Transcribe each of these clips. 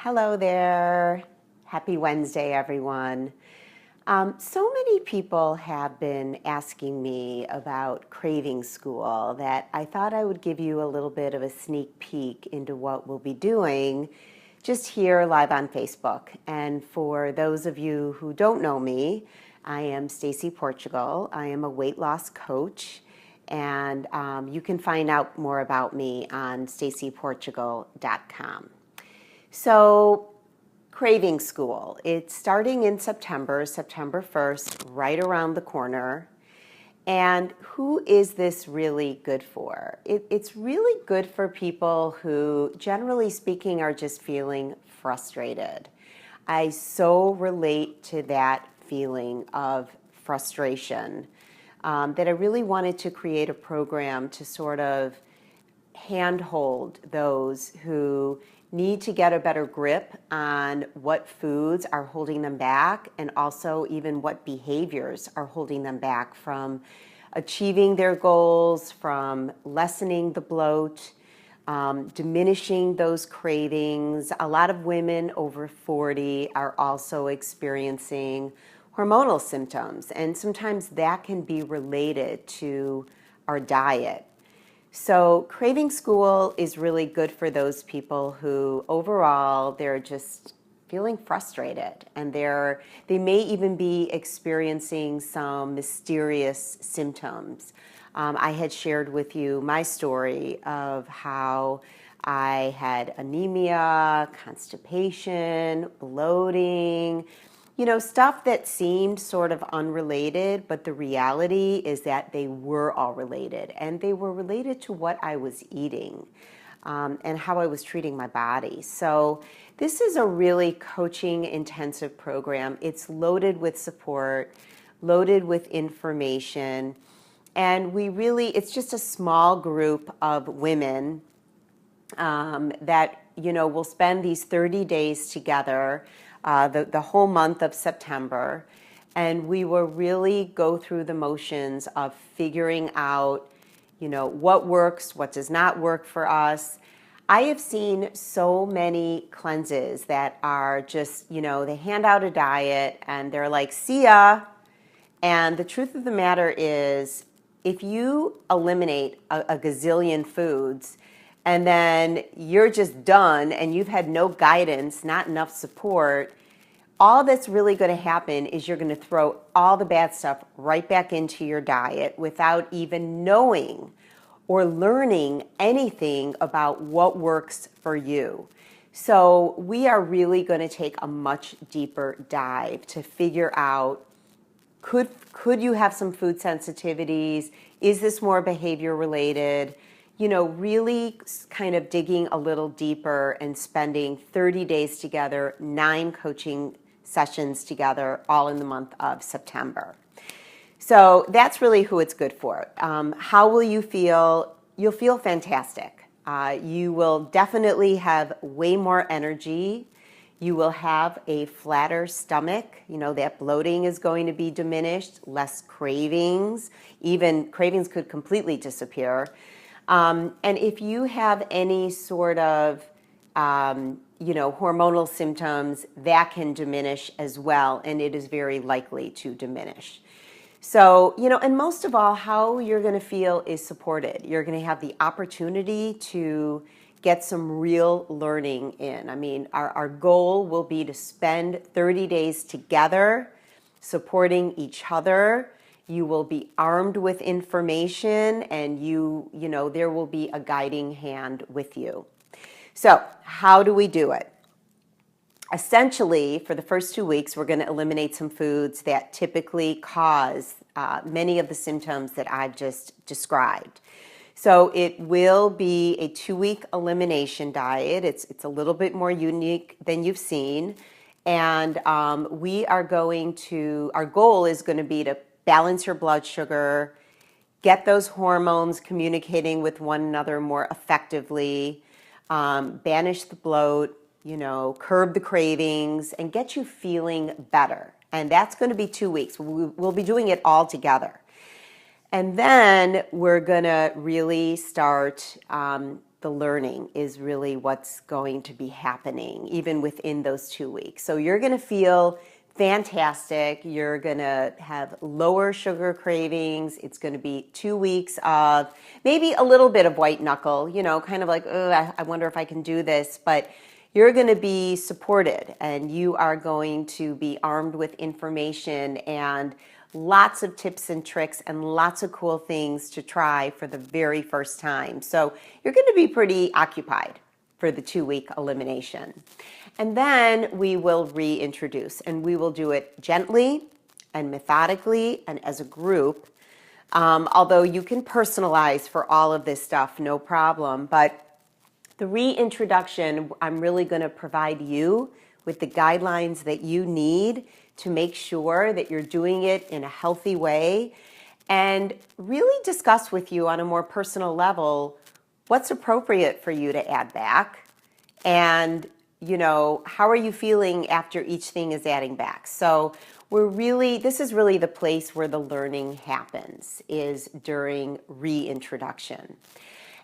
Hello there. Happy Wednesday, everyone. So many people have been asking me about craving school that I thought I would give you a little bit of a sneak peek into what we'll be doing just here live on Facebook. And for those of you who don't know me, I am Stacy Portugal. I am a weight loss coach, and you can find out more about me on stacyportugal.com. So, craving school, it's starting in September 1st, right around the corner. And who is this really good for? It's really good for people who, generally speaking, are just feeling frustrated. I so relate to that feeling of frustration that I really wanted to create a program to sort of handhold those who need to get a better grip on what foods are holding them back, and also even what behaviors are holding them back from achieving their goals, from lessening the bloat, diminishing those cravings. A lot of women over 40 are also experiencing hormonal symptoms, and sometimes that can be related to our diet. So craving school is really good for those people who overall they're just feeling frustrated, and they may even be experiencing some mysterious symptoms. I had shared with you my story of how I had anemia, constipation, bloating, stuff that seemed sort of unrelated, but the reality is that they were all related, and they were related to what I was eating and how I was treating my body. So this is a really coaching intensive program. It's loaded with support, loaded with information, and it's just a small group of women that, will spend these 30 days together, the whole month of September, and we will really go through the motions of figuring out, what works, what does not work for us. I have seen so many cleanses that are just, they hand out a diet and they're like, see ya. And the truth of the matter is, if you eliminate a gazillion foods, and then you're just done and you've had no guidance, not enough support, all that's really going to happen is you're going to throw all the bad stuff right back into your diet without even knowing or learning anything about what works for you. So we are really going to take a much deeper dive to figure out, could you have some food sensitivities? Is this more behavior related? Really kind of digging a little deeper and spending 30 days together, 9 coaching sessions together, all in the month of September. So that's really who it's good for. How will you feel? You'll feel fantastic. You will definitely have way more energy. You will have a flatter stomach. That bloating is going to be diminished, less cravings. Even cravings could completely disappear. And if you have any sort of, hormonal symptoms, that can diminish as well, and it is very likely to diminish. So, and most of all, how you're going to feel is supported. You're going to have the opportunity to get some real learning in. I mean, our goal will be to spend 30 days together, supporting each other. You will be armed with information, and there will be a guiding hand with you. So how do we do it? Essentially, for the first 2 weeks, we're going to eliminate some foods that typically cause many of the symptoms that I've just described. So it will be a 2-week elimination diet. It's a little bit more unique than you've seen. And our goal is going to be to balance your blood sugar, get those hormones communicating with one another more effectively, banish the bloat, curb the cravings, and get you feeling better. And that's going to be 2 weeks. We'll be doing it all together. And then we're going to really start the learning is really what's going to be happening, even within those 2 weeks. So you're going to feel fantastic. You're going to have lower sugar cravings. It's going to be 2 weeks of maybe a little bit of white knuckle, kind of like, oh, I wonder if I can do this. But you're going to be supported, and you are going to be armed with information and lots of tips and tricks and lots of cool things to try for the very first time. So you're going to be pretty occupied for the 2-week elimination. And then we will reintroduce, and we will do it gently and methodically and as a group. Although you can personalize for all of this stuff, no problem. But the reintroduction, I'm really going to provide you with the guidelines that you need to make sure that you're doing it in a healthy way, and really discuss with you on a more personal level what's appropriate for you to add back, and how are you feeling after each thing is adding back. So this is really the place where the learning happens, is during reintroduction.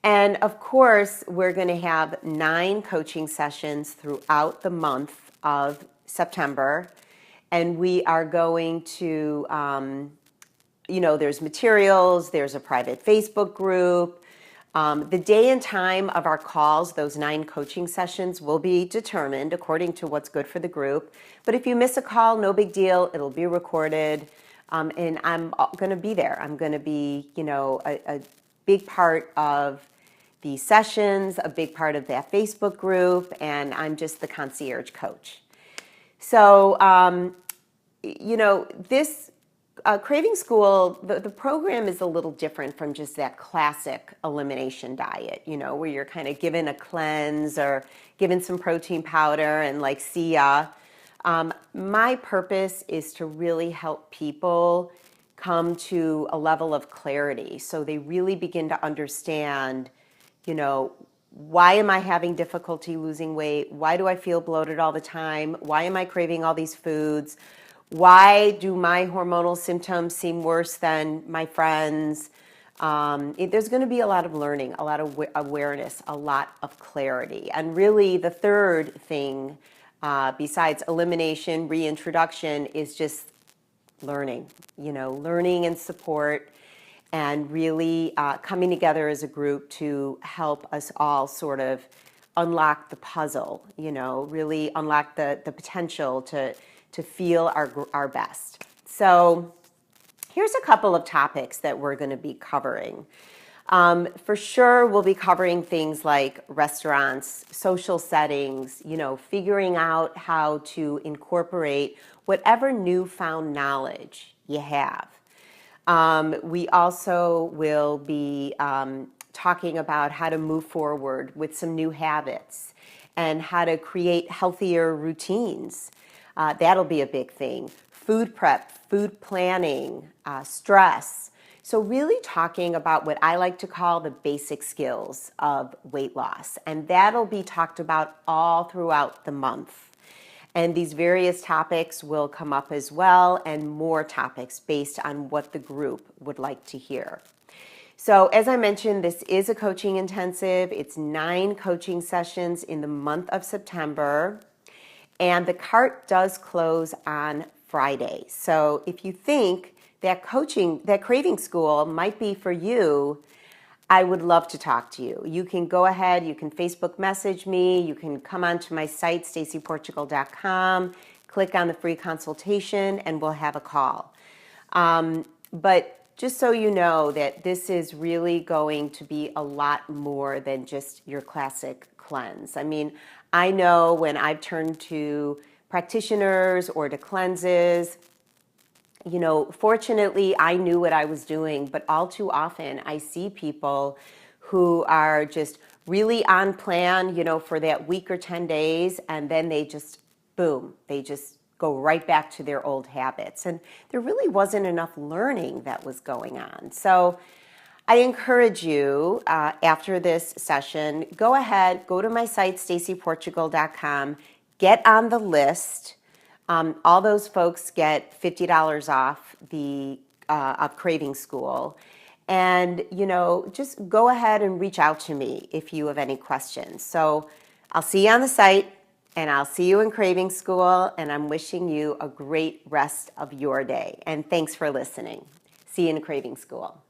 And of course, we're going to have 9 coaching sessions throughout the month of September. And we are going to, there's materials, there's a private Facebook group. The day and time of our calls, those 9 coaching sessions, will be determined according to what's good for the group. But if you miss a call, no big deal. It'll be recorded. And I'm going to be there. I'm going to be, a big part of the sessions, a big part of that Facebook group, and I'm just the concierge coach. So, this craving school, the program is a little different from just that classic elimination diet, where you're kind of given a cleanse or given some protein powder and like, see ya. My purpose is to really help people come to a level of clarity so they really begin to understand, why am I having difficulty losing weight? Why do I feel bloated all the time? Why am I craving all these foods? Why do my hormonal symptoms seem worse than my friends? There's going to be a lot of learning, a lot of awareness, a lot of clarity. And really the third thing, besides elimination, reintroduction, is just learning, learning and support, and really coming together as a group to help us all sort of unlock the puzzle, really unlock the potential to feel our best. So here's a couple of topics that we're going to be covering. For sure, we'll be covering things like restaurants, social settings, figuring out how to incorporate whatever newfound knowledge you have. We also will be talking about how to move forward with some new habits and how to create healthier routines. That'll be a big thing. Food prep, food planning, stress. So really talking about what I like to call the basic skills of weight loss. And that'll be talked about all throughout the month. And these various topics will come up as well, and more topics based on what the group would like to hear. So as I mentioned, this is a coaching intensive. It's 9 coaching sessions in the month of September. And the cart does close on Friday. So if you think that craving school might be for you, I would love to talk to you. You can go ahead, you can Facebook message me, you can come onto my site, stacyportugal.com, click on the free consultation, and we'll have a call. But just so you know that this is really going to be a lot more than just your classic cleanse. I mean, I know when I've turned to practitioners or to cleanses, fortunately, I knew what I was doing, but all too often I see people who are just really on plan, for that week or 10 days, and then they just, boom, they just go right back to their old habits. And there really wasn't enough learning that was going on. So I encourage you, after this session, go ahead, go to my site, stacyportugal.com, get on the list. All those folks get $50 off the of Craving School. And, just go ahead and reach out to me if you have any questions. So I'll see you on the site, and I'll see you in Craving School, and I'm wishing you a great rest of your day. And thanks for listening. See you in Craving School.